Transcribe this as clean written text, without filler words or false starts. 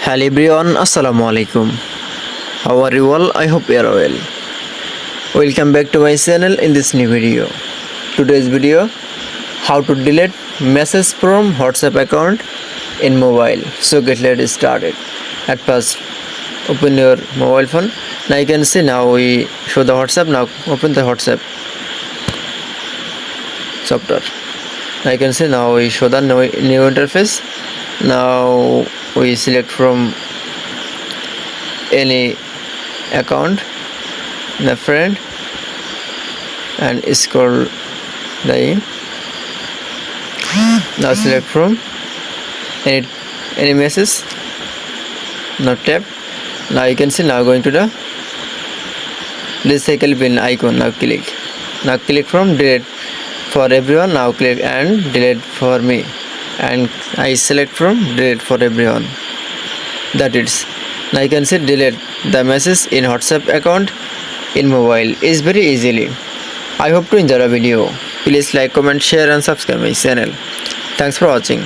Hello everyone, Assalamu alaikum. How are you all? I hope you are well. Welcome back to my channel in this new video. Today's video, how to delete message from WhatsApp account in mobile. So let's started. At first, open your mobile phone. Now you can see now we show the WhatsApp. Now open the WhatsApp software. Now you can see now we show the new interface. Now we select from any account the friend and scroll the now select from any message. Now tap. Now you can see now going to the recycle bin icon. Now click from delete for everyone. Now click and delete for me, and I select from delete for everyone. That is, now you can see delete the message in WhatsApp account in mobile is very easily. I hope to enjoy the video. Please like, comment, share and subscribe my channel. Thanks for watching.